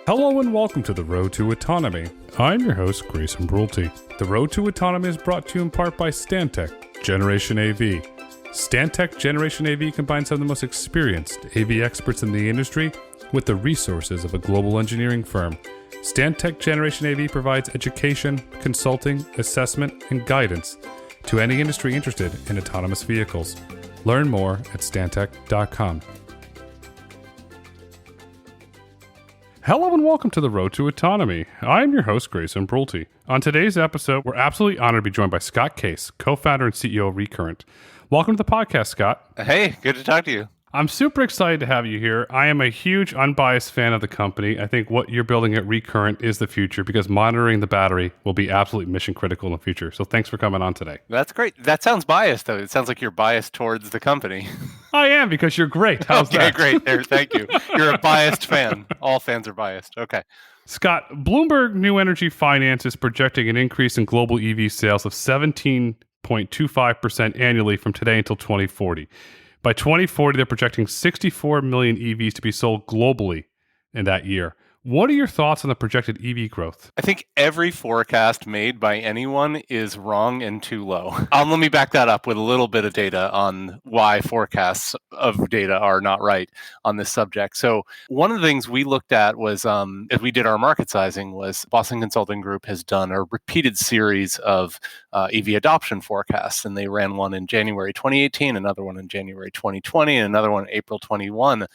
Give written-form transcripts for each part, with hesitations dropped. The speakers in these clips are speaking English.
Hello and welcome to the Road to Autonomy. I'm your host, Grayson Brulte. The Road to Autonomy is brought to you in part by Stantec Generation AV. Stantec Generation AV combines some of the most experienced AV experts in the industry with the resources of a global engineering firm. Stantec Generation AV provides education, consulting, assessment, and guidance to any industry interested in autonomous vehicles. Learn more at stantec.com. Hello and welcome to the Road to Autonomy. I'm your host, Grayson Brulte. On today's episode, we're absolutely honored to be joined by Scott Case, co-founder and CEO of Recurrent. Welcome to the podcast, Scott. Hey, good to talk to you. I'm super excited to have you here. I am a huge unbiased fan of the company. I think what you're building at Recurrent is the future because monitoring the battery will be absolutely mission critical in the future. So thanks for coming on today. That's great. That sounds biased, though. It sounds like you're biased towards the company. I am, because you're great. How's okay, that? Great. There, thank you. You're a biased fan. All fans are biased. Okay. Scott, Bloomberg New Energy Finance is projecting an increase in global EV sales of 17.25% annually from today until 2040. By 2040, they're projecting 64 million EVs to be sold globally in that year. What are your thoughts on the projected EV growth? I think every forecast made by anyone is wrong and too low. Let me back that up with a little bit of data on why forecasts of data are not right on this subject. So one of the things we looked at was, as we did our market sizing, was Boston Consulting Group has done a repeated series of EV adoption forecasts, and they ran one in January 2018, another one in January 2020, and another one in April 21.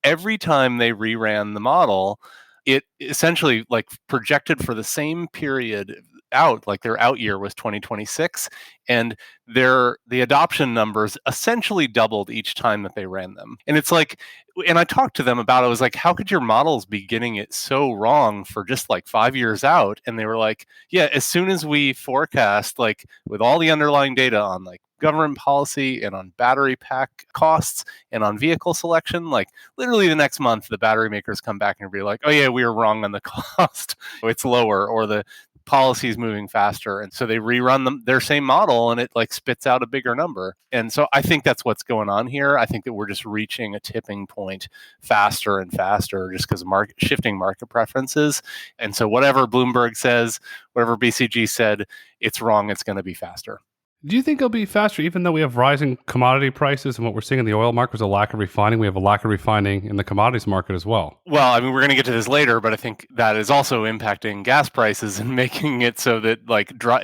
Every time they reran the model, it essentially projected for the same period out, like their out year was 2026, and the adoption numbers essentially doubled each time that they ran them. And it's like, and I talked to them about it, I was like, how could your models be getting it so wrong for just 5 years out? And they were like, yeah, as soon as we forecast, with all the underlying data on government policy and on battery pack costs and on vehicle selection, literally the next month, the battery makers come back and be like, oh yeah, we were wrong on the cost. It's lower, or the policy is moving faster. And so they rerun their same model and it spits out a bigger number. And so I think that's what's going on here. I think that we're just reaching a tipping point faster and faster just because of shifting market preferences. And so whatever Bloomberg says, whatever BCG said, it's wrong. It's going to be faster. Do you think it'll be faster, even though we have rising commodity prices and what we're seeing in the oil market is a lack of refining? We have a lack of refining in the commodities market as well. Well, I mean, we're going to get to this later, but I think that is also impacting gas prices and making it so that,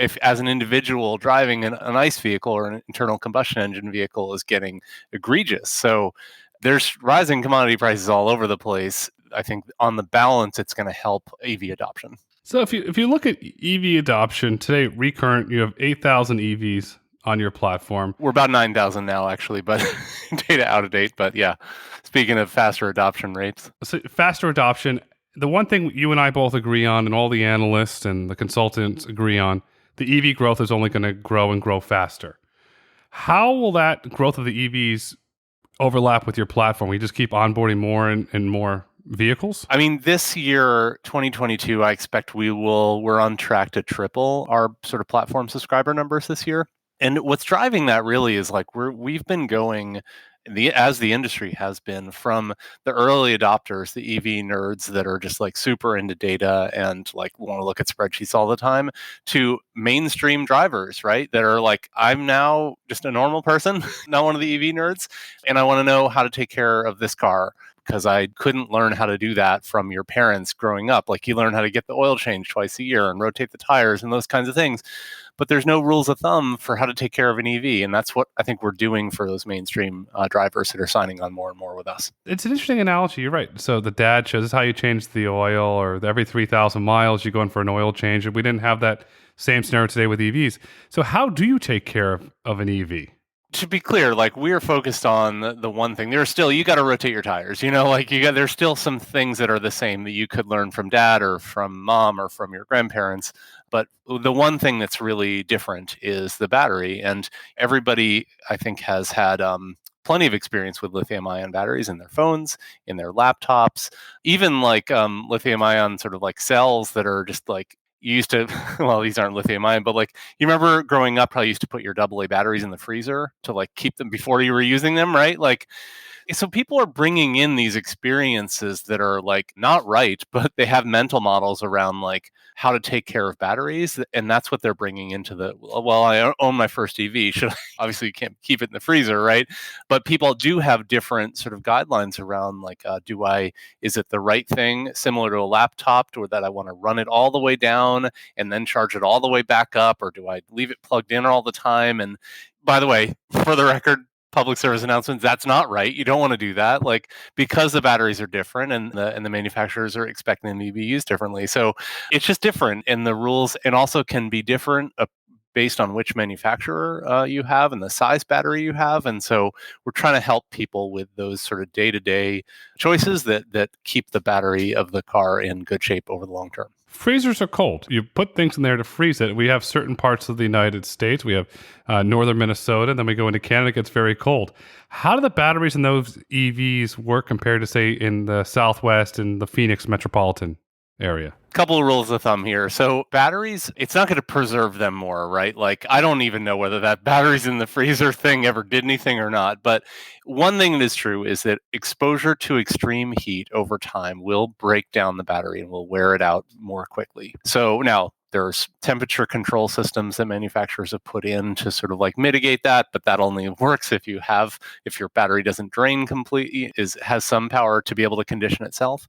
if as an individual driving an ICE vehicle or an internal combustion engine vehicle is getting egregious. So there's rising commodity prices all over the place. I think on the balance, it's going to help EV adoption. So if you look at EV adoption today, Recurrent, you have 8,000 EVs on your platform. We're about 9,000 now, actually, but data out of date. But yeah, speaking of faster adoption rates. So faster adoption, the one thing you and I both agree on, and all the analysts and the consultants agree on, the EV growth is only going to grow and grow faster. How will that growth of the EVs overlap with your platform? We just keep onboarding more and more vehicles? I mean, this year, 2022, I expect we're on track to triple our sort of platform subscriber numbers this year. And what's driving that really is we've been going, as the industry has been, from the early adopters, the EV nerds that are just super into data and want to look at spreadsheets all the time, to mainstream drivers, right? That are I'm now just a normal person, not one of the EV nerds, and I want to know how to take care of this car, because I couldn't learn how to do that from your parents growing up. You learn how to get the oil change twice a year and rotate the tires and those kinds of things. But there's no rules of thumb for how to take care of an EV. And that's what I think we're doing for those mainstream drivers that are signing on more and more with us. It's an interesting analogy. You're right. So the dad shows us how you change the oil, or every 3,000 miles you go in for an oil change. And we didn't have that same scenario today with EVs. So how do you take care of an EV? To be clear, we're focused on the one thing. There's still, you got to rotate your tires, there's still some things that are the same that you could learn from dad or from mom or from your grandparents. But the one thing that's really different is the battery. And everybody, I think, has had plenty of experience with lithium-ion batteries in their phones, in their laptops, even lithium-ion sort of cells that are just you used to, well, these aren't lithium ion, but you remember growing up how you used to put your AA batteries in the freezer to keep them before you were using them, right? So people are bringing in these experiences that are like not right, but they have mental models around like how to take care of batteries. And that's what they're bringing into I own my first EV. Obviously you can't keep it in the freezer, right? But people do have different sort of guidelines around like, is it the right thing, similar to a laptop, or that I want to run it all the way down and then charge it all the way back up, or do I leave it plugged in all the time? And by the way, for the record, public service announcements, that's not right. You don't want to do that, like, because the batteries are different and the manufacturers are expecting them to be used differently. So it's just different, and the rules and also can be different based on which manufacturer you have and the size battery you have. And so we're trying to help people with those sort of day-to-day choices that keep the battery of the car in good shape over the long term. Freezers are cold. You put things in there to freeze it. We have certain parts of the United States. We have northern Minnesota. Then we go into Canada. It gets very cold. How do the batteries in those EVs work compared to, say, in the Southwest and the Phoenix metropolitan area? Couple of rules of thumb here. So batteries, it's not going to preserve them more, right? Like, I don't even know whether that batteries in the freezer thing ever did anything or not. But one thing that is true is that exposure to extreme heat over time will break down the battery and will wear it out more quickly. So now there's temperature control systems that manufacturers have put in to sort of like mitigate that, but that only works if your battery doesn't drain completely, has some power to be able to condition itself.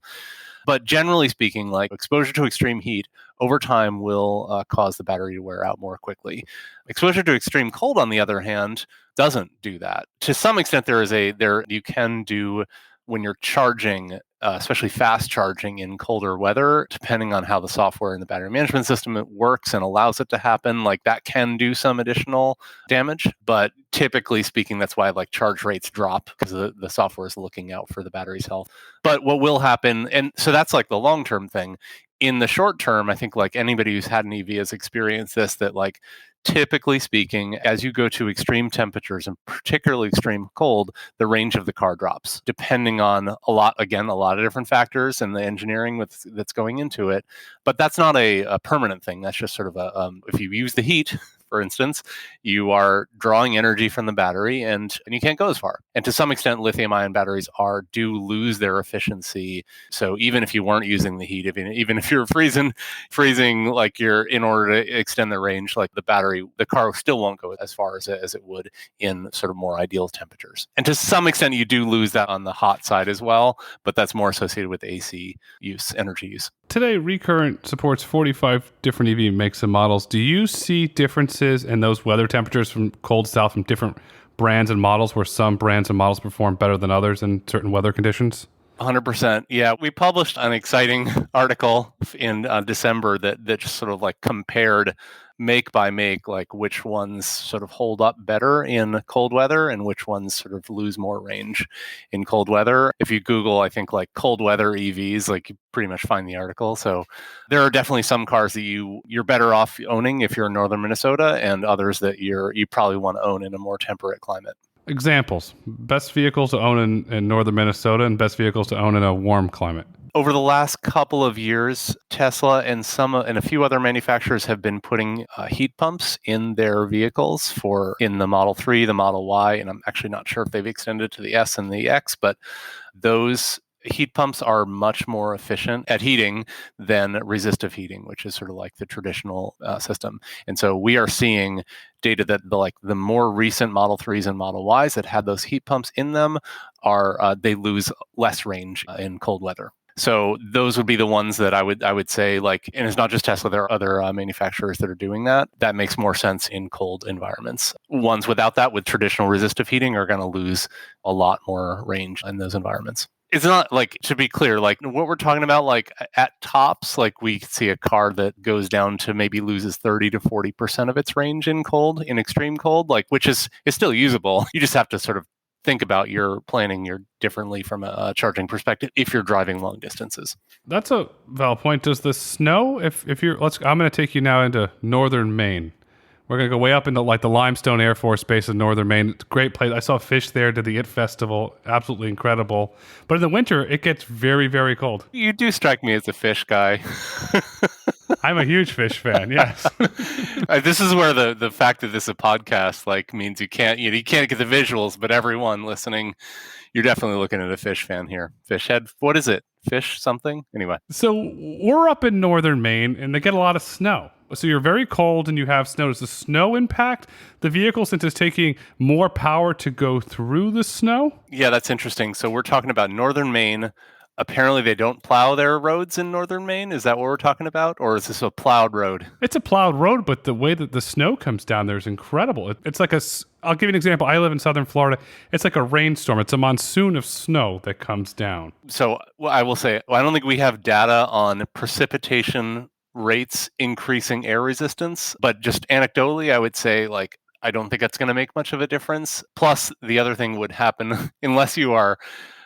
But generally speaking, like, exposure to extreme heat over time will cause the battery to wear out more quickly. Exposure to extreme cold, on the other hand, doesn't do that. To some extent, you can do, when you're charging, especially fast charging in colder weather, depending on how the software in the battery management system works and allows it to happen, like, that can do some additional damage. But typically speaking, that's why like charge rates drop, because the software is looking out for the battery's health. But what will happen, and so that's like the long-term thing. In the short term, I think like anybody who's had an EV has experienced this, that like, typically speaking, as you go to extreme temperatures and particularly extreme cold, the range of the car drops, depending on a lot of different factors and the engineering that's going into it. But that's not a permanent thing. That's just sort of if you use the heat, for instance, you are drawing energy from the battery and you can't go as far. And to some extent, lithium-ion batteries do lose their efficiency. So even if you weren't using the heat, even if you're freezing, like, in order to extend the range, like, the car still won't go as far as it would in sort of more ideal temperatures. And to some extent, you do lose that on the hot side as well, but that's more associated with AC use, energy use. Today, Recurrent supports 45 different EV makes and models. Do you see differences in those weather temperatures from cold south from different brands and models, where some brands and models perform better than others in certain weather conditions? 100%. Yeah, we published an exciting article in December that just sort of like compared make by make, like, which ones sort of hold up better in cold weather and which ones sort of lose more range in cold weather. If you Google, I think, like, cold weather EVs, like, you pretty much find the article. So there are definitely some cars that you're better off owning if you're in northern Minnesota, and others that you probably want to own in a more temperate climate. Examples: best vehicles to own in northern Minnesota and best vehicles to own in a warm climate. Over the last couple of years, Tesla and a few other manufacturers have been putting heat pumps in their vehicles in the Model 3, the Model Y, and I'm actually not sure if they've extended to the S and the X, but those heat pumps are much more efficient at heating than resistive heating, which is sort of like the traditional system. And so we are seeing data that the more recent Model 3s and Model Ys that had those heat pumps in them they lose less range in cold weather. So those would be the ones that I would say, like, and it's not just Tesla, there are other manufacturers that are doing that. That makes more sense in cold environments. Ones without that, with traditional resistive heating, are going to lose a lot more range in those environments. It's not, like, to be clear, like, what we're talking about, like, at tops, like, we see a car that goes down to maybe loses 30 to 40% of its range in extreme cold, like, which is still usable. You just have to sort of think about your planning differently from a charging perspective if you're driving long distances. That's a valid point. Does the snow, if you're, I'm going to take you now into northern Maine. We're going to go way up into like the Limestone Air Force Base in northern Maine. It's a great place. I saw Fish there, did the IT Festival. Absolutely incredible. But in the winter, it gets very, very cold. You do strike me as a fish guy. I'm a huge fish fan. Yes. This is where the fact that this is a podcast means you can't get the visuals, but everyone listening, you're definitely looking at a fish fan here. Fish head. What is it? Fish something? Anyway. So we're up in northern Maine, and they get a lot of snow. So you're very cold and you have snow. Does the snow impact the vehicle since it's taking more power to go through the snow? Yeah, that's interesting. So we're talking about northern Maine. Apparently they don't plow their roads in northern Maine. Is that what we're talking about? Or is this a plowed road? It's a plowed road, but the way that the snow comes down there is incredible. It's like I'll give you an example. I live in southern Florida. It's like a rainstorm. It's a monsoon of snow that comes down. So I will say, I don't think we have data on precipitation rates increasing air resistance, but just anecdotally, I would say I don't think that's going to make much of a difference. Plus, the other thing would happen, unless you are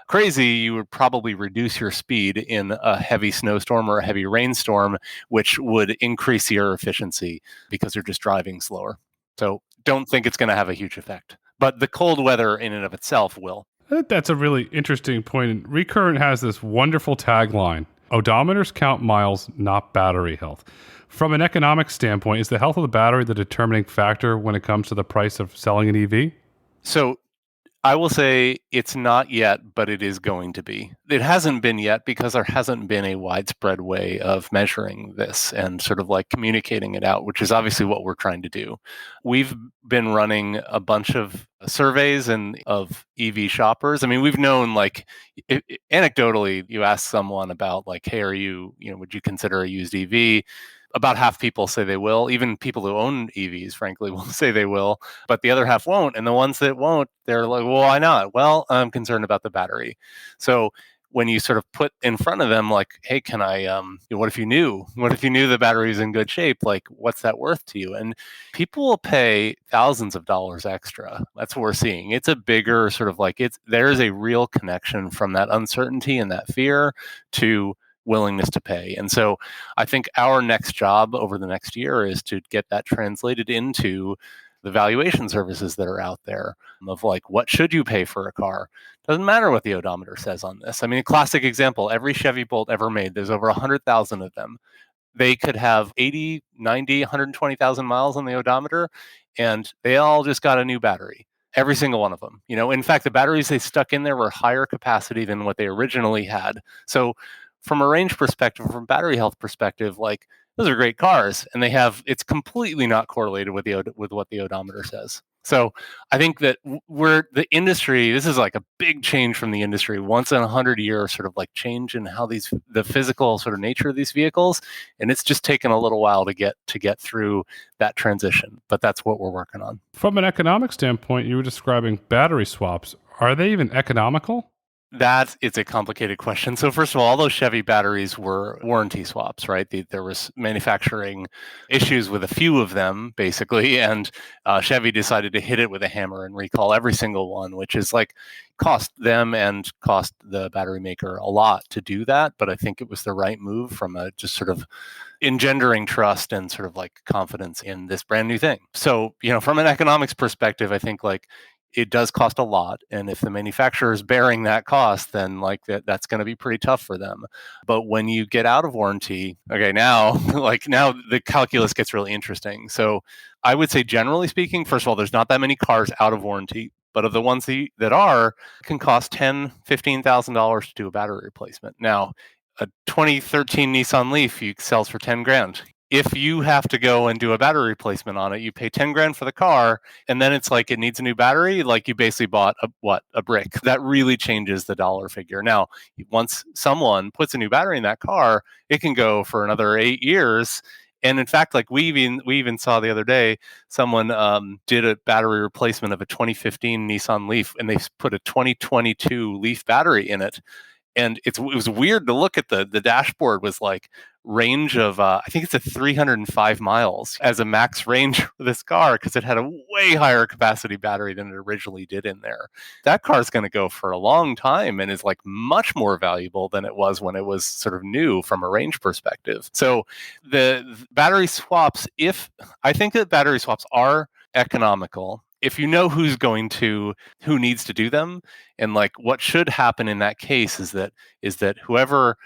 crazy, you would probably reduce your speed in a heavy snowstorm or a heavy rainstorm, which would increase your efficiency because you're just driving slower. So don't think it's going to have a huge effect. But the cold weather in and of itself will. I think that's a really interesting point. And Recurrent has this wonderful tagline: odometers count miles, not battery health. From an economic standpoint, is the health of the battery the determining factor when it comes to the price of selling an EV? So I will say it's not yet, but it is going to be. It hasn't been yet because there hasn't been a widespread way of measuring this and sort of communicating it out, which is obviously what we're trying to do. We've been running a bunch of surveys and of EV shoppers. I mean, we've known anecdotally, you ask someone about hey, would you consider a used EV? About half people say they will. Even people who own EVs, frankly, will say they will, but the other half won't. And the ones that won't, they're like, well, why not? Well, I'm concerned about the battery. So when you sort of put in front of them, hey, can I, what if you knew? What if you knew the battery is in good shape? What's that worth to you? And people will pay thousands of dollars extra. That's what we're seeing. It's a bigger sort of there's a real connection from that uncertainty and that fear to willingness to pay. And so I think our next job over the next year is to get that translated into the valuation services that are out there of what should you pay for a car? Doesn't matter what the odometer says on this. I mean, a classic example, every Chevy Bolt ever made, there's over 100,000 of them. They could have 80, 90, 120,000 miles on the odometer, and they all just got a new battery. Every single one of them. In fact, the batteries they stuck in there were higher capacity than what they originally had. So from a range perspective, from battery health perspective, those are great cars, and it's completely not correlated with what the odometer says. So I think that the industry, this is a big change from the industry, once in 100-year sort of change in how the physical sort of nature of these vehicles, and it's just taken a little while to get through that transition. But that's what we're working on. From an economic standpoint, you were describing battery swaps. Are they even economical? That is a complicated question. So first of all those Chevy batteries were warranty swaps, right? There was manufacturing issues with a few of them, basically, and Chevy decided to hit it with a hammer and recall every single one, which is cost them and cost the battery maker a lot to do that. But I think it was the right move from a just sort of engendering trust and sort of confidence in this brand new thing. So, from an economics perspective, I think it does cost a lot, and if the manufacturer is bearing that cost, then that's going to be pretty tough for them. But when you get out of warranty, okay, now now the calculus gets really interesting. So I would say, generally speaking, first of all, there's not that many cars out of warranty, but of the ones that are, can cost $10,000, $15,000 to do a battery replacement. Now, a 2013 Nissan Leaf sells for $10,000. If you have to go and do a battery replacement on it, you pay $10,000 for the car, and then it's it needs a new battery. You basically bought a brick. That really changes the dollar figure. Now, once someone puts a new battery in that car, it can go for another 8 years. And in fact, we even saw the other day, someone did a battery replacement of a 2015 Nissan Leaf, and they put a 2022 Leaf battery in it. And it was weird to look at the dashboard was range of, I think it's 305 miles as a max range for this car because it had a way higher capacity battery than it originally did in there. That car is going to go for a long time and is much more valuable than it was when it was sort of new from a range perspective. So the battery swaps, I think that battery swaps are economical if you know who needs to do them. And what should happen in that case is that whoever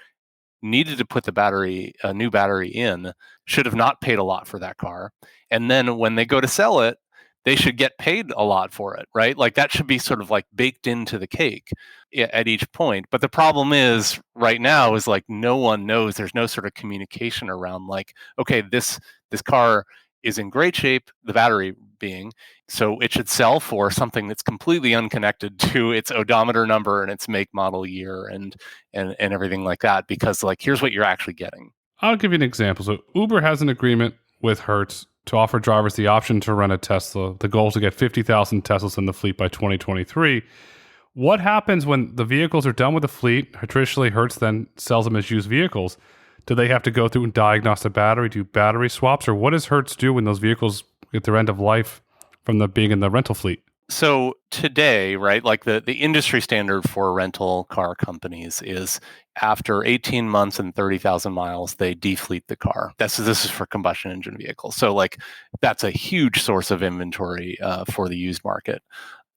needed to put a new battery in, should have not paid a lot for that car. And then when they go to sell it, they should get paid a lot for it, right? Like that should be sort of like baked into the cake at each point. But the problem is right now is like no one knows. There's no sort of communication around like, okay, this car is in great shape, the battery being, so it should sell for something that's completely unconnected to its odometer number and its make, model, year, and everything like that. Because like, here's what you're actually getting. I'll give you an example. So Uber has an agreement with Hertz to offer drivers the option to rent a Tesla. The goal is to get 50,000 Teslas in the fleet by 2023. What happens when the vehicles are done with the fleet? Traditionally, Hertz then sells them as used vehicles. Do they have to go through and diagnose the battery, do battery swaps, or what does Hertz do when those vehicles get their end of life from the being in the rental fleet? So today, right, like the industry standard for rental car companies is after 18 months and 30,000 miles, they defleet the car. This is for combustion engine vehicles. So like that's a huge source of inventory for the used market.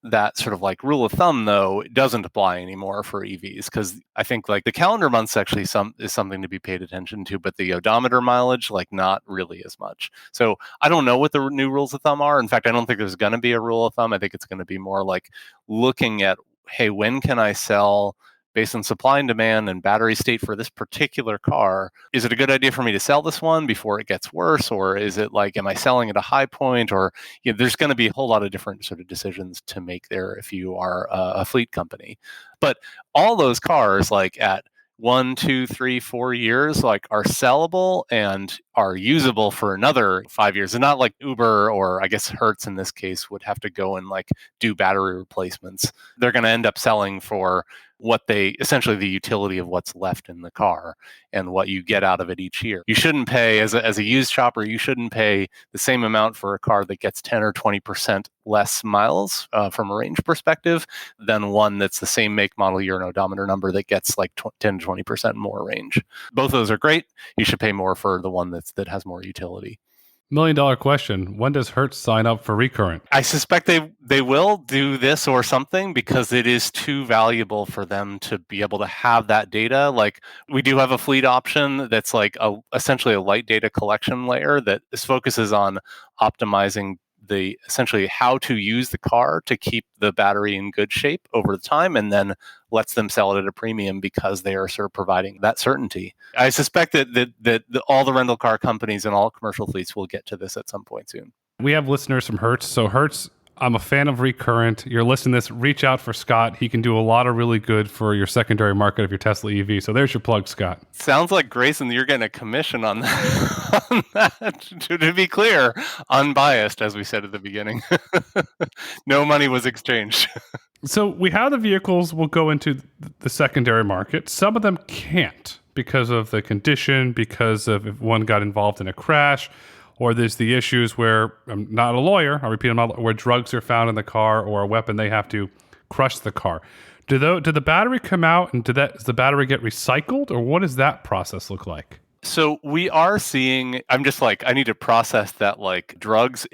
That sort of like rule of thumb, though, doesn't apply anymore for EVs, because I think like the calendar months actually is something to be paid attention to, but the odometer mileage, like not really as much. So I don't know what the new rules of thumb are. In fact, I don't think there's going to be a rule of thumb. I think it's going to be more like looking at, hey, when can I sell based on supply and demand and battery state for this particular car? Is it a good idea for me to sell this one before it gets worse? Or is it like, am I selling at a high point? Or there's going to be a whole lot of different sort of decisions to make there if you are a fleet company. But all those cars, like at 1, 2, 3, 4 years, like are sellable and are usable for another 5 years. And not like Uber, or I guess Hertz in this case, would have to go and like do battery replacements. They're going to end up selling for what they essentially the utility of what's left in the car and what you get out of it each year. You shouldn't pay as a used shopper, you shouldn't pay the same amount for a car that gets 10 or 20% less miles from a range perspective than one that's the same make, model, year, and odometer number that gets like 10 to 20% more range. Both of those are great. You should pay more for the one that has more utility. $1 million question. When does Hertz sign up for Recurrent? I suspect they will do this or something, because it is too valuable for them to be able to have that data. Like we do have a fleet option that's like essentially a light data collection layer that focuses on optimizing essentially how to use the car to keep the battery in good shape over the time, and then lets them sell it at a premium because they are sort of providing that certainty. I suspect that all the rental car companies and all commercial fleets will get to this at some point soon. We have listeners from Hertz. So Hertz, I'm a fan of Recurrent. You're listening to this, reach out for Scott. He can do a lot of really good for your secondary market of your Tesla EV. So there's your plug, Scott. Sounds like, Grayson, you're getting a commission on that. On that. To be clear, unbiased, as we said at the beginning. No money was exchanged. So we have the vehicles will go into the secondary market. Some of them can't because of the condition, because of if one got involved in a crash, or there's the issues where, I'm not a lawyer, I'll repeat, where drugs are found in the car or a weapon, they have to crush the car. Do the battery come out, and does the battery get recycled, or what does that process look like? So we are seeing, I'm just like, I need to process that, like drugs,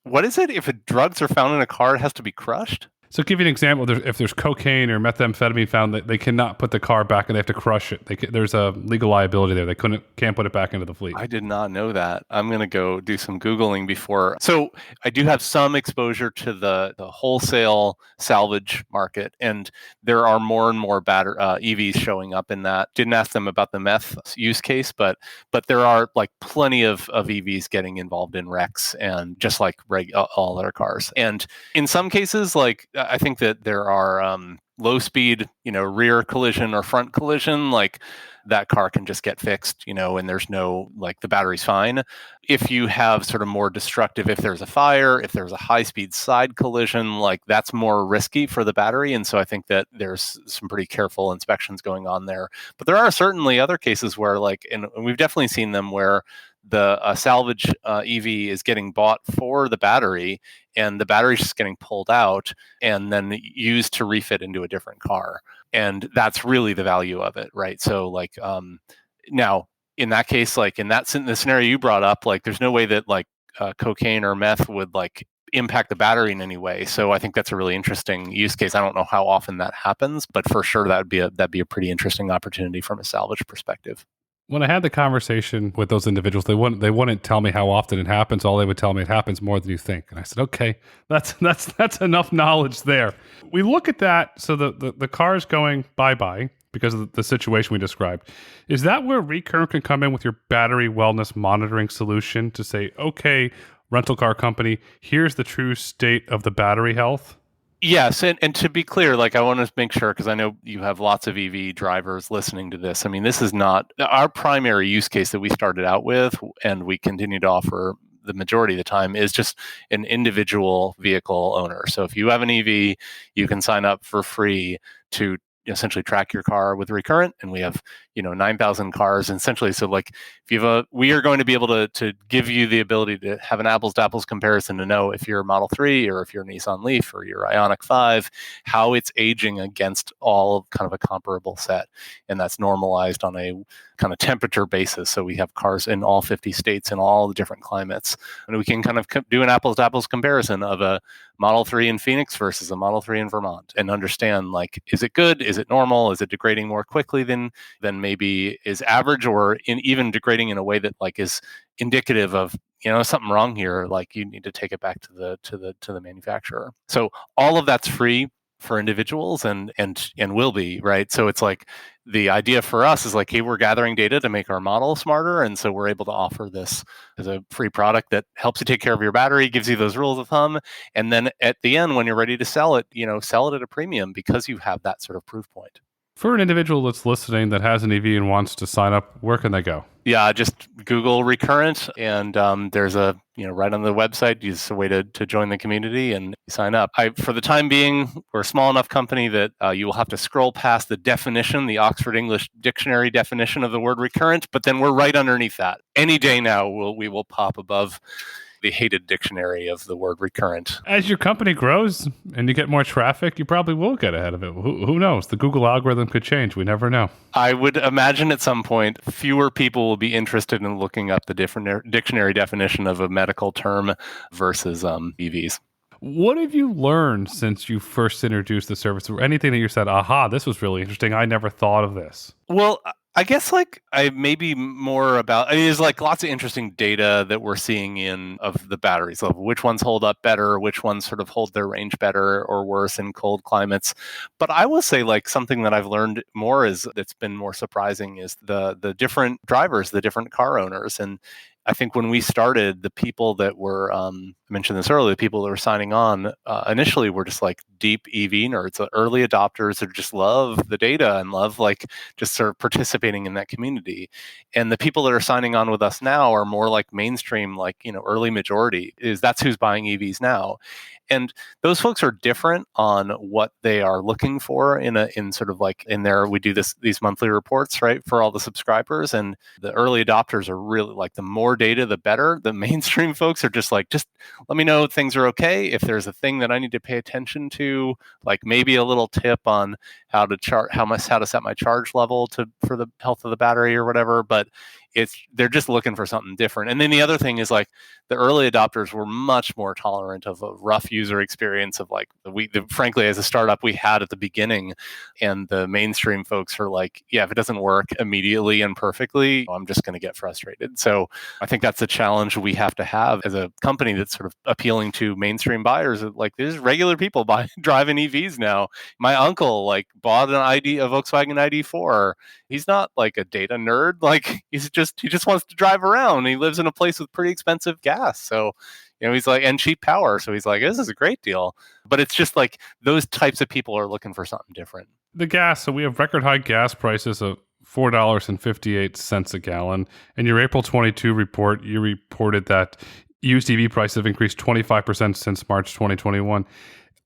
what is it? If drugs are found in a car, it has to be crushed? So give you an example, if there's cocaine or methamphetamine found, they cannot put the car back and they have to crush it. There's a legal liability there. They can't put it back into the fleet. I did not know that. I'm going to go do some Googling before. So I do have some exposure to the wholesale salvage market, and there are more and more EVs showing up in that. Didn't ask them about the meth use case, but there are like plenty of EVs getting involved in wrecks, and just like all other cars. And in some cases, like I think that there are low speed, rear collision or front collision, like that car can just get fixed, and there's no, like, the battery's fine. If you have sort of more destructive, if there's a fire, if there's a high speed side collision, like that's more risky for the battery. And so I think that there's some pretty careful inspections going on there. But there are certainly other cases where, like, and we've definitely seen them where the salvage EV is getting bought for the battery, and the battery's just getting pulled out and then used to refit into a different car. And that's really the value of it, right? So, like, now in that case, like in the scenario you brought up, like there's no way that like cocaine or meth would like impact the battery in any way. So I think that's a really interesting use case. I don't know how often that happens, but for sure that'd be a pretty interesting opportunity from a salvage perspective. When I had the conversation with those individuals, they wouldn't tell me how often it happens. All they would tell me, it happens more than you think. And I said, okay, that's enough knowledge there. We look at that. So the car is going bye-bye because of the situation we described. Is that where Recurrent can come in with your battery wellness monitoring solution to say, okay, rental car company, here's the true state of the battery health? Yes, and to be clear, like I want to make sure, because I know you have lots of EV drivers listening to this. I mean, this is not our primary use case that we started out with, and we continue to offer the majority of the time is just an individual vehicle owner. So if you have an EV, you can sign up for free to essentially track your car with Recurrent, and we have 9,000 cars essentially. So like if you have we are going to be able to give you the ability to have an apples to apples comparison to know if you're a Model 3 or if you're a Nissan Leaf or your Ioniq 5, how it's aging against all kind of a comparable set. And that's normalized on a kind of temperature basis. So we have cars in all 50 states and all the different climates. And we can kind of do an apples to apples comparison of a Model 3 in Phoenix versus a Model 3 in Vermont and understand, like, is it good? Is it normal? Is it degrading more quickly than maybe is average, or even degrading in a way that like is indicative of something wrong here, like you need to take it back to the manufacturer. So all of that's free for individuals and will be, right? So it's like the idea for us is like, hey, we're gathering data to make our model smarter, and so we're able to offer this as a free product that helps you take care of your battery, gives you those rules of thumb, and then at the end when you're ready to sell it, sell it at a premium because you have that sort of proof point. For an individual that's listening that has an EV and wants to sign up, where can they go? Yeah, just Google Recurrent, and there's a right on the website. It's a way to join the community and sign up. For the time being, we're a small enough company that you will have to scroll past the definition, the Oxford English Dictionary definition of the word recurrent, but then we're right underneath that. Any day now, we will pop above the hated dictionary of the word recurrent. As your company grows and you get more traffic, you probably will get ahead of it. Who knows? The Google algorithm could change. We never know. I would imagine at some point, fewer people will be interested in looking up the different dictionary definition of a medical term versus EVs. What have you learned since you first introduced the service? Or anything that you said, aha, this was really interesting. I never thought of this. Well, I guess like I maybe more about, there's like lots of interesting data that we're seeing of the batteries level, which ones hold up better, which ones sort of hold their range better or worse in cold climates. But I will say like something that I've learned more that's been more surprising is the different drivers, the different car owners. And I think when we started, the people that were, I mentioned this earlier, the people that were signing on initially were just like deep EV nerds, early adopters who just love the data and love like just sort of participating in that community. And the people that are signing on with us now are more like mainstream, like, early majority that's who's buying EVs now. And those folks are different on what they are looking for in sort of like in there. We do these monthly reports, right, for all the subscribers. And the early adopters are really like the more data, the better. The mainstream folks are just like, just let me know things are okay. If there's a thing that I need to pay attention to, like maybe a little tip on how to set my charge level for the health of the battery or whatever. But they're just looking for something different. And then the other thing is like the early adopters were much more tolerant of a rough user experience of like frankly, as a startup we had at the beginning. And the mainstream folks are like, yeah, if it doesn't work immediately and perfectly, I'm just going to get frustrated. So I think that's a challenge we have to have as a company that's sort of appealing to mainstream buyers. Like there's regular people driving EVs now. My uncle like bought a Volkswagen ID4. He's not like a data nerd. Like he just wants to drive around. He lives in a place with pretty expensive gas. So, he's like, and cheap power. So he's like, this is a great deal. But it's just like those types of people are looking for something different. The gas. So we have record high gas prices of $4.58 a gallon. In your April 22 report, you reported that used EV prices have increased 25% since March 2021.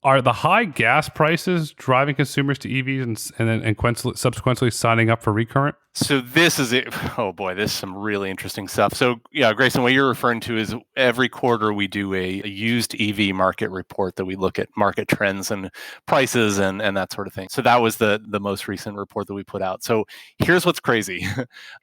Are the high gas prices driving consumers to EVs and subsequently signing up for Recurrent? So this is it. Oh boy, this is some really interesting stuff. So yeah, Grayson, what you're referring to is every quarter we do a used EV market report that we look at market trends and prices and that sort of thing. So that was the most recent report that we put out. So here's what's crazy.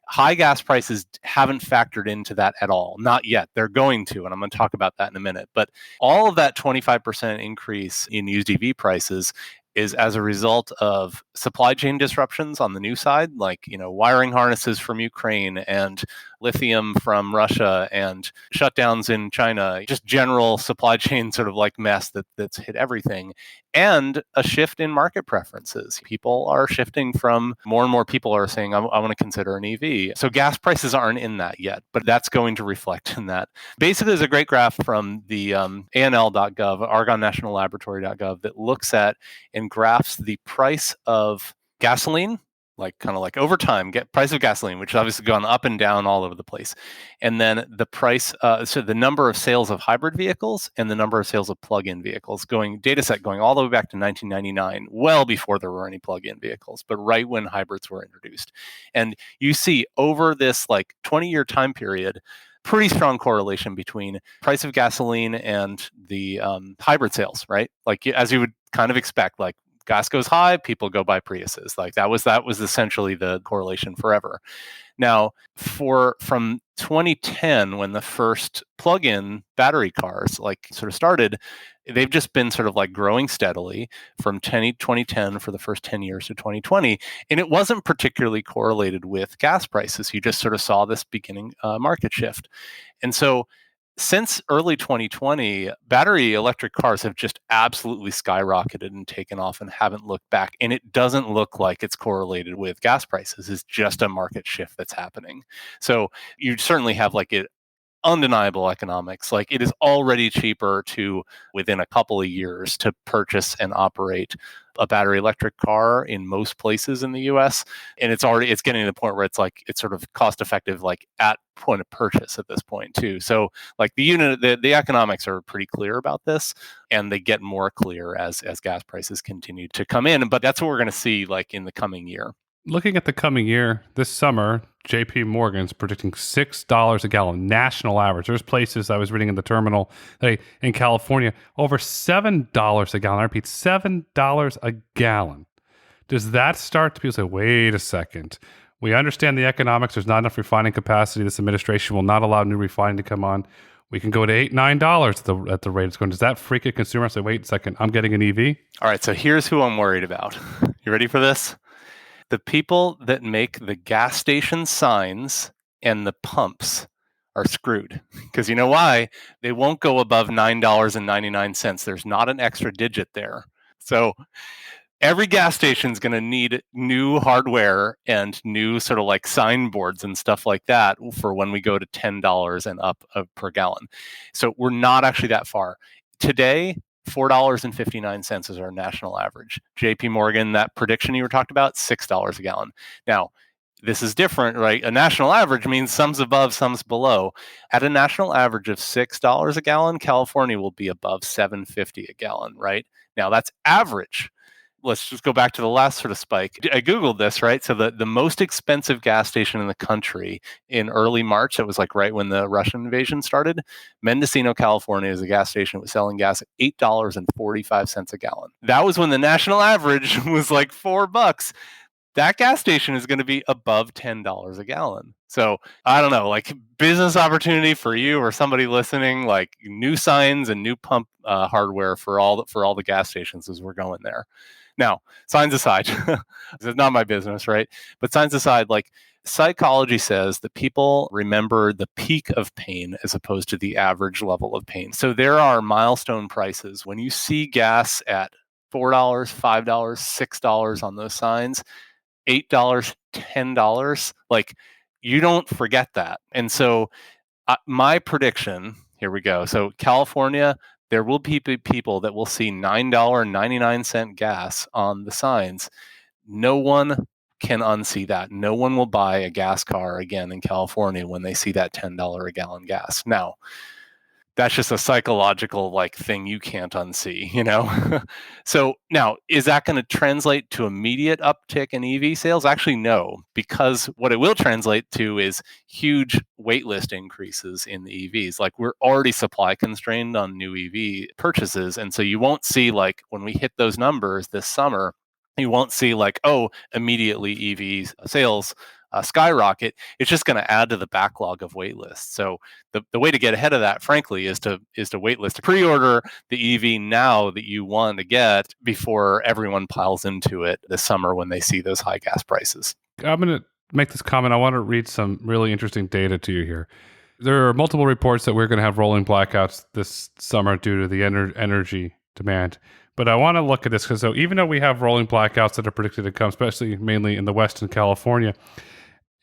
High gas prices haven't factored into that at all. Not yet. They're going to, and I'm going to talk about that in a minute. But all of that 25% increase in used EV prices is as a result of supply chain disruptions on the new side, like wiring harnesses from Ukraine and lithium from Russia and shutdowns in China, just general supply chain sort of like mess that's hit everything, and a shift in market preferences. People are shifting from more and more people are saying, I want to consider an EV. So gas prices aren't in that yet, but that's going to reflect in that. Basically, there's a great graph from the ANL.gov, ArgonNationalLaboratory.gov, that looks at and graphs the price of gasoline, like over time, price of gasoline, which has obviously gone up and down all over the place. And then the price, so the number of sales of hybrid vehicles and the number of sales of plug-in vehicles, data set going all the way back to 1999, well before there were any plug-in vehicles, but right when hybrids were introduced. And you see over this 20-year time period, pretty strong correlation between price of gasoline and the hybrid sales, right? As you would kind of expect, gas goes high, people go buy Priuses. That was essentially the correlation forever. Now, from 2010, when the first plug-in battery cars sort of started, they've just been sort of growing steadily from 2010 for the first 10 years to 2020. And it wasn't particularly correlated with gas prices. You just sort of saw this beginning market shift. And so since early 2020, battery electric cars have just absolutely skyrocketed and taken off and haven't looked back. And it doesn't look like it's correlated with gas prices. It's just a market shift that's happening. So you certainly have undeniable economics. It is already cheaper within a couple of years to purchase and operate a battery electric car in most places in the US. And it's getting to the point where it's sort of cost effective, at point of purchase at this point too. So the economics are pretty clear about this, and they get more clear as gas prices continue to come in. But that's what we're going to see in the coming year. Looking at the coming year, this summer, JP Morgan's predicting $6 a gallon, national average. There's places I was reading in the terminal in California, over $7 a gallon. I repeat, $7 a gallon. Does that start to people say, wait a second, we understand the economics, there's not enough refining capacity, this administration will not allow new refining to come on. We can go to $8, $9 at the rate it's going. Does that freak a consumer and say, wait a second, I'm getting an EV? All right, so here's who I'm worried about. You ready for this? The people that make the gas station signs and the pumps are screwed. Because you know why? They won't go above $9.99. There's not an extra digit there. So every gas station is going to need new hardware and new sort of signboards and stuff like that for when we go to $10 and up per gallon. So we're not actually that far. Today, $4.59 is our national average. JP Morgan, that prediction you were talking about, $6 a gallon. Now, this is different, right? A national average means some's above, some's below. At a national average of $6 a gallon, California will be above $7.50 a gallon, right? Now, that's average. Let's just go back to the last sort of spike. I Googled this, right? So the most expensive gas station in the country in early March, that was right when the Russian invasion started, Mendocino, California, is a gas station that was selling gas at $8.45 a gallon. That was when the national average was $4. That gas station is going to be above $10 a gallon. So I don't know, business opportunity for you or somebody listening, new signs and new pump hardware for all the gas stations as we're going there. Now, signs aside, it's not my business, right? But signs aside, psychology says that people remember the peak of pain as opposed to the average level of pain. So there are milestone prices. When you see gas at $4, $5, $6 on those signs, $8, $10, you don't forget that. And so my prediction, here we go. So California, there will be people that will see $9.99 gas on the signs. No one can unsee that. No one will buy a gas car again in California when they see that $10 a gallon gas. Now, that's just a psychological like thing you can't unsee, you know? So now, is that going to translate to immediate uptick in EV sales? Actually, no, because what it will translate to is huge waitlist increases in the EVs. Like we're already supply constrained on new EV purchases. And so you won't see like when we hit those numbers this summer, you won't see like, oh, immediately EV sales skyrocket. It's just going to add to the backlog of waitlists. So the way to get ahead of that, frankly, is to waitlist, to pre-order the EV now that you want to get before everyone piles into it this summer when they see those high gas prices. I'm going to make this comment. I want to read some really interesting data to you here. There are multiple reports that we're going to have rolling blackouts this summer due to the energy demand. But I want to look at this because so even though we have rolling blackouts that are predicted to come, especially mainly in the West and California,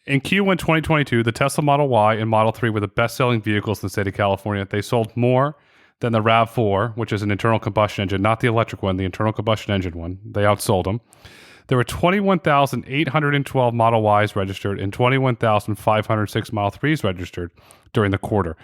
in Q1 2022, the Tesla Model Y and Model 3 were the best-selling vehicles in the state of California. They sold more than the RAV4, which is an internal combustion engine, not the electric one, the internal combustion engine one. They outsold them. There were 21,812 Model Ys registered and 21,506 Model 3s registered during the quarter,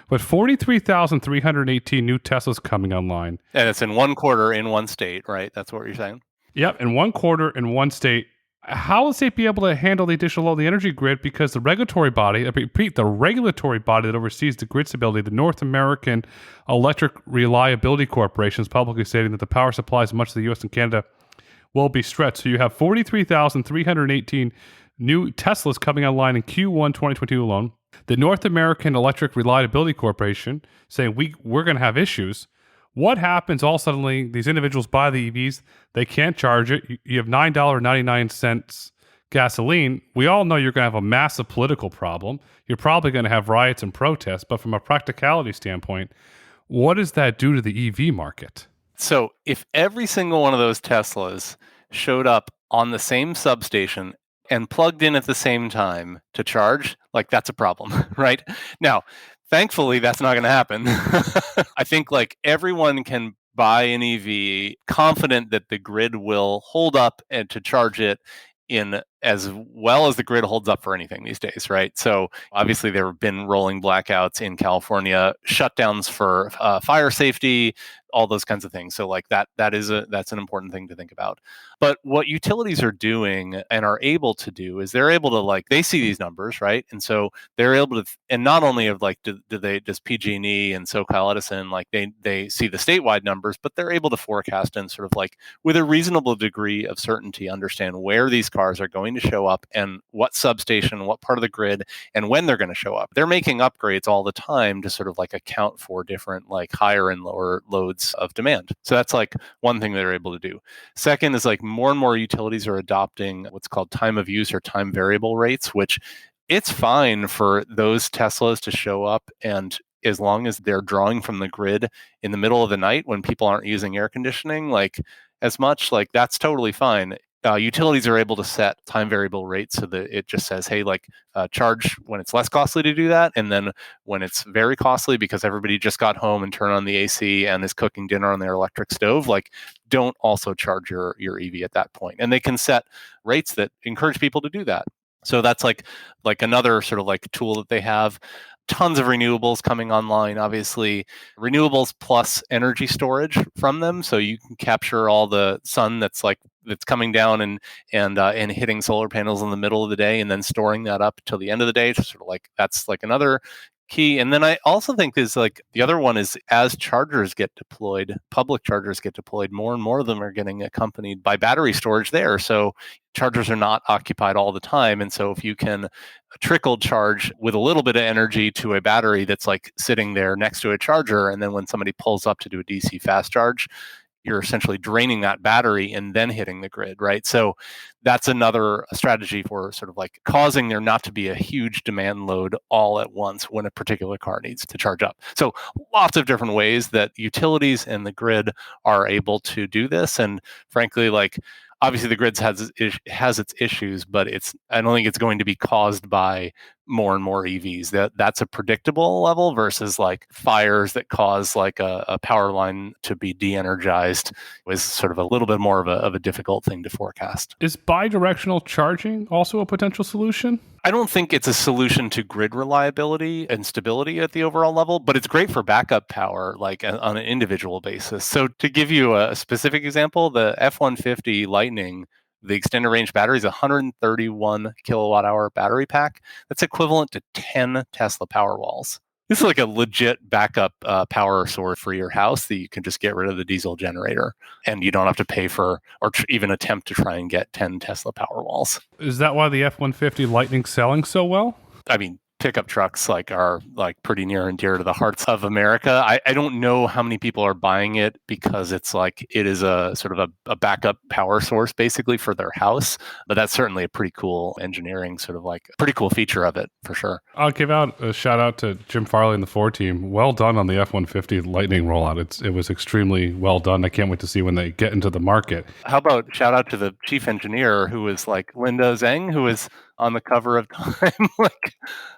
with 43,318 new Teslas coming online. And it's in one quarter in one state, right? That's what you're saying? Yep, in one quarter in one state. How will they be able to handle the additional load of the energy grid? Because the regulatory body, I repeat, the regulatory body that oversees the grid stability, the North American Electric Reliability Corporation, is publicly stating that the power supplies in much of the U.S. and Canada will be stretched. So you have 43,318 new Teslas coming online in Q1 2022 alone. The North American Electric Reliability Corporation saying we're going to have issues. What happens all suddenly, these individuals buy the EVs, they can't charge it. You have $9.99 gasoline. We all know you're going to have a massive political problem. You're probably going to have riots and protests. But from a practicality standpoint, what does that do to the EV market? So if every single one of those Teslas showed up on the same substation and plugged in at the same time to charge, like that's a problem, right? Now, thankfully, that's not going to happen. I think like everyone can buy an EV confident that the grid will hold up and to charge it in as well as the grid holds up for anything these days, right? So obviously there have been rolling blackouts in California, shutdowns for fire safety, all those kinds of things. So like that's an important thing to think about. But what utilities are doing and are able to do is they're able to like, they see these numbers, right? And so they're able to, and not only of like, does PG&E and SoCal Edison, like they see the statewide numbers, but they're able to forecast and sort of like with a reasonable degree of certainty, understand where these cars are going to show up and what substation, what part of the grid, and when they're going to show up. They're making upgrades all the time to sort of like account for different like higher and lower loads of demand. So that's like one thing they're able to do. Second is like more and more utilities are adopting what's called time of use or time variable rates, which it's fine for those Teslas to show up, and as long as they're drawing from the grid in the middle of the night when people aren't using air conditioning like as much, like that's totally fine. Utilities are able to set time variable rates so that it just says, hey, like charge when it's less costly to do that. And then when it's very costly because everybody just got home and turned on the AC and is cooking dinner on their electric stove, like don't also charge your EV at that point. And they can set rates that encourage people to do that. So that's like another sort of like tool that they have. Tons of renewables coming online, obviously renewables plus energy storage from them. So you can capture all the sun that's coming down and hitting solar panels in the middle of the day and then storing that up till the end of the day. Sort of like that's like another key. And then I also think is like the other one is as chargers get deployed, public chargers get deployed, more and more of them are getting accompanied by battery storage there. So chargers are not occupied all the time. And so if you can trickle charge with a little bit of energy to a battery that's like sitting there next to a charger, and then when somebody pulls up to do a DC fast charge, you're essentially draining that battery and then hitting the grid, right? So that's another strategy for sort of like causing there not to be a huge demand load all at once when a particular car needs to charge up. So lots of different ways that utilities and the grid are able to do this. And frankly, like obviously the grid has its issues, but I don't think it's going to be caused by more and more EVs. That's a predictable level versus like fires that cause like a power line to be de-energized is sort of a little bit more of a difficult thing to forecast. Is bidirectional charging also a potential solution? I don't think it's a solution to grid reliability and stability at the overall level, but it's great for backup power, like on an individual basis. So to give you a specific example, the F-150 Lightning, the extended range battery is a 131 kilowatt hour battery pack. That's equivalent to 10 Tesla Powerwalls. This is like a legit backup power source for your house that you can just get rid of the diesel generator and you don't have to pay for or even attempt to try and get 10 Tesla Powerwalls. Is that why the F-150 Lightning's selling so well? I mean, pickup trucks are pretty near and dear to the hearts of America. I don't know how many people are buying it because it is a sort of a backup power source basically for their house, but that's certainly a pretty cool engineering pretty cool feature of it for sure. I'll give out a shout out to Jim Farley and the Ford team. Well done on the F-150 Lightning rollout. It was extremely well done. I can't wait to see when they get into the market. How about shout out to the chief engineer who is Linda Zhang, who is on the cover of Time.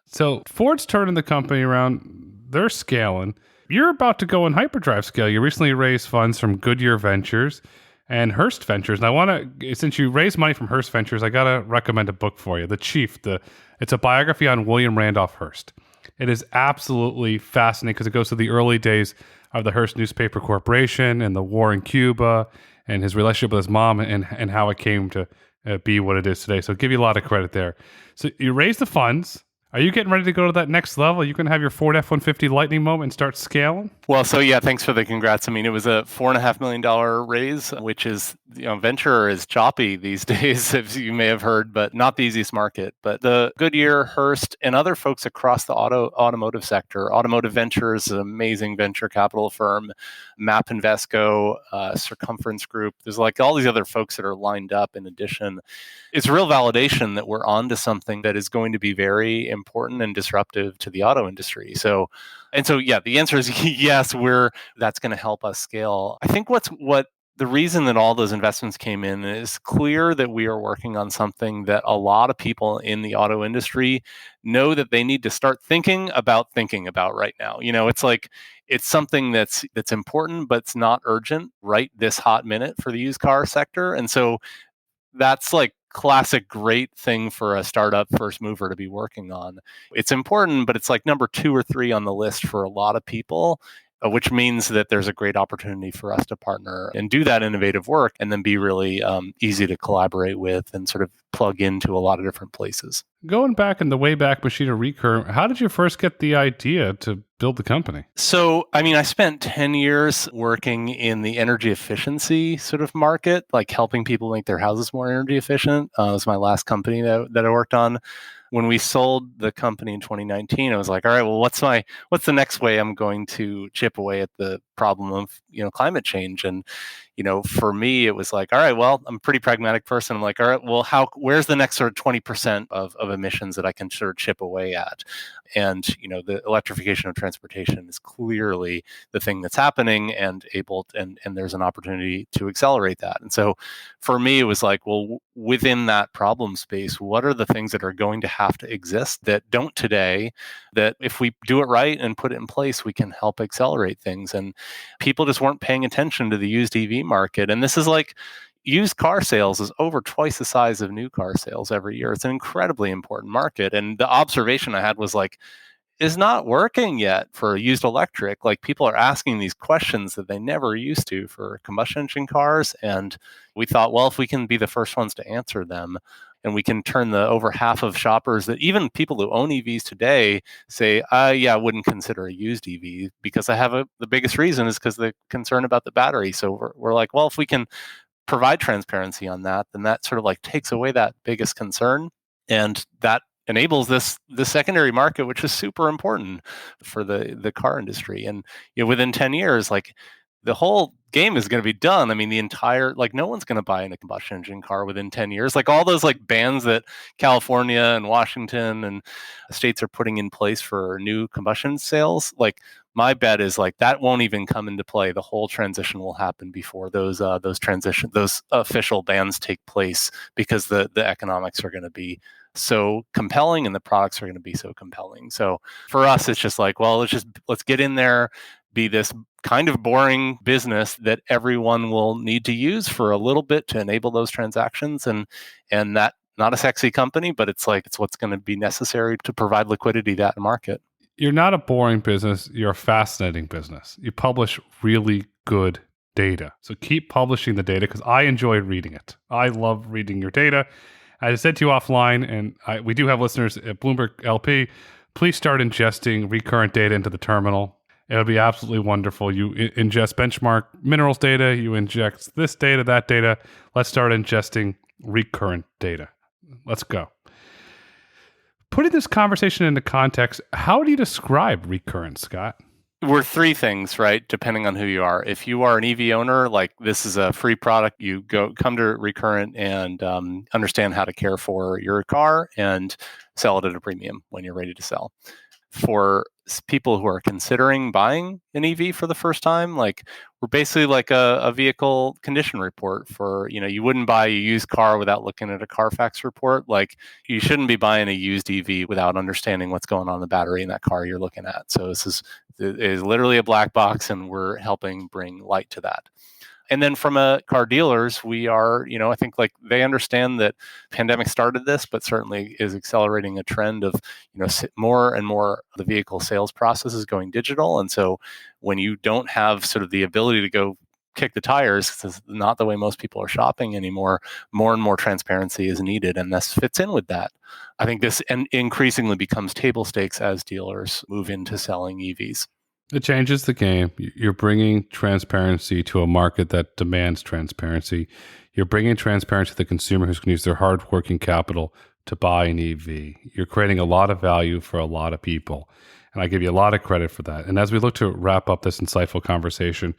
So Ford's turning the company around. They're scaling. You're about to go in hyperdrive scale. You recently raised funds from Goodyear Ventures and Hearst Ventures. And since you raised money from Hearst Ventures, I got to recommend a book for you, The Chief. It's a biography on William Randolph Hearst. It is absolutely fascinating because it goes to the early days of the Hearst Newspaper Corporation and the war in Cuba and his relationship with his mom and how it came to be what it is today. So I'll give you a lot of credit there. So you raise the funds. Are you getting ready to go to that next level? You can have your Ford F-150 Lightning moment and start scaling? Well, so yeah, thanks for the congrats. I mean, it was a $4.5 million raise, which is, venture is choppy these days, as you may have heard, but not the easiest market. But the Goodyear, Hearst, and other folks across the automotive sector, Automotive Ventures, an amazing venture capital firm, Map Invesco, Circumference Group. There's all these other folks that are lined up in addition. It's real validation that we're onto something that is going to be very important and disruptive to the auto industry. So yeah, the answer is yes, that's going to help us scale. I think what the reason that all those investments came in is clear that we are working on something that a lot of people in the auto industry know that they need to start thinking about right now. It's something that's important, but it's not urgent right this hot minute for the used car sector. And so that's classic great thing for a startup first mover to be working on. It's important, but it's number 2 or 3 on the list for a lot of people, which means that there's a great opportunity for us to partner and do that innovative work and then be really easy to collaborate with and sort of plug into a lot of different places. Going back in the Wayback Machine of Recurrent, how did you first get the idea to build the company? So, I spent 10 years working in the energy efficiency sort of market, helping people make their houses more energy efficient. It was my last company that I worked on. When we sold the company in 2019, I was like, all right, well, what's the next way I'm going to chip away at the problem of, climate change? And, for me, it was all right, well, I'm a pretty pragmatic person. I'm like, all right, well, where's the next sort of 20% of emissions that I can sort of chip away at? And, the electrification of transportation is clearly the thing that's happening and there's an opportunity to accelerate that. And so for me, it was well, within that problem space, what are the things that are going to have to exist that don't today, that if we do it right and put it in place, we can help accelerate things? And people just weren't paying attention to the used EV market. And this is used car sales is over twice the size of new car sales every year. It's an incredibly important market. And the observation I had was is not working yet for used electric. People are asking these questions that they never used to for combustion engine cars. And we thought, well, if we can be the first ones to answer them, and we can turn the over half of shoppers that even people who own EVs today say, yeah, I wouldn't consider a used EV because the biggest reason is because the concern about the battery. So we're like, well, if we can provide transparency on that, then that sort of takes away that biggest concern. And that enables this secondary market, which is super important for the car industry. And within 10 years, the whole game is going to be done. The entire no one's going to buy a combustion engine car within 10 years. All those bans that California and Washington and states are putting in place for new combustion sales, my bet is that won't even come into play. The whole transition will happen before those official bans take place, because the economics are going to be so compelling and the products are going to be so compelling. So for us, it's just well, let's get in there, be this kind of boring business that everyone will need to use for a little bit to enable those transactions, and that not a sexy company, but it's what's going to be necessary to provide liquidity to that market. You're not a boring business. You're a fascinating business. You publish really good data. So keep publishing the data because I enjoy reading it. I love reading your data. As I said to you offline, and we do have listeners at Bloomberg LP, please start ingesting Recurrent data into the terminal. It'll be absolutely wonderful. You ingest benchmark minerals data, you inject this data, that data. Let's start ingesting Recurrent data. Let's go. Putting this conversation into context, how do you describe Recurrent, Scott? We're three things, right? Depending on who you are. If you are an EV owner, this is a free product, you come to Recurrent and understand how to care for your car and sell it at a premium when you're ready to sell. For people who are considering buying an EV for the first time, we're basically like a vehicle condition report for, you wouldn't buy a used car without looking at a Carfax report. You shouldn't be buying a used EV without understanding what's going on in the battery in that car you're looking at. So this is literally a black box, and we're helping bring light to that. And then from car dealers, we are, I think they understand that pandemic started this, but certainly is accelerating a trend of, more and more of the vehicle sales process is going digital. And so when you don't have sort of the ability to go kick the tires, because it's not the way most people are shopping anymore, more and more transparency is needed. And this fits in with that. I think this increasingly becomes table stakes as dealers move into selling EVs. It changes the game. You're bringing transparency to a market that demands transparency. You're bringing transparency to the consumer who's going to use their hard-working capital to buy an EV. You're creating a lot of value for a lot of people. And I give you a lot of credit for that. And as we look to wrap up this insightful conversation,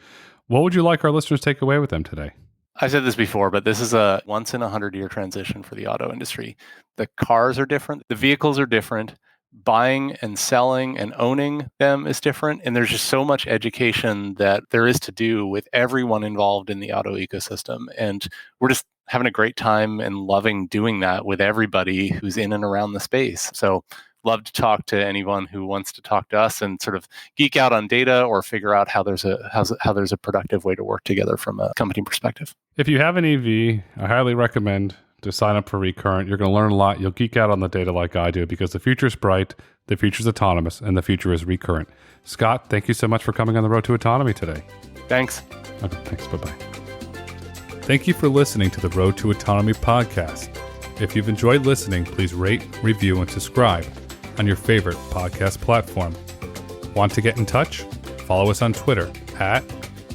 what would you like our listeners to take away with them today? I said this before, but this is a once in 100-year transition for the auto industry. The cars are different. The vehicles are different. Buying and selling and owning them is different. And there's just so much education that there is to do with everyone involved in the auto ecosystem. And we're just having a great time and loving doing that with everybody who's in and around the space. So love to talk to anyone who wants to talk to us and sort of geek out on data or figure out how there's a productive way to work together from a company perspective. If you have an EV, I highly recommend to sign up for Recurrent. You're going to learn a lot. You'll geek out on the data like I do because the future is bright, the future is autonomous, and the future is Recurrent. Scott, thank you so much for coming on the Road to Autonomy today. Thanks. Okay, thanks. Bye-bye. Thank you for listening to the Road to Autonomy podcast. If you've enjoyed listening, please rate, review, and subscribe on your favorite podcast platform. Want to get in touch? Follow us on Twitter at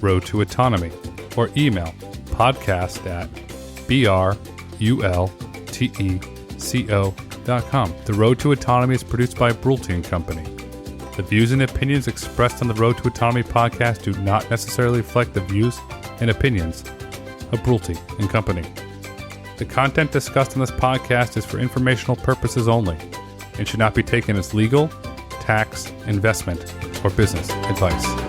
Road to Autonomy or email podcast@brulteco.com. The Road to Autonomy is produced by Brulte & Company. The views and opinions expressed on the Road to Autonomy podcast do not necessarily reflect the views and opinions of Brulte & Company. The content discussed on this podcast is for informational purposes only and should not be taken as legal, tax, investment, or business advice.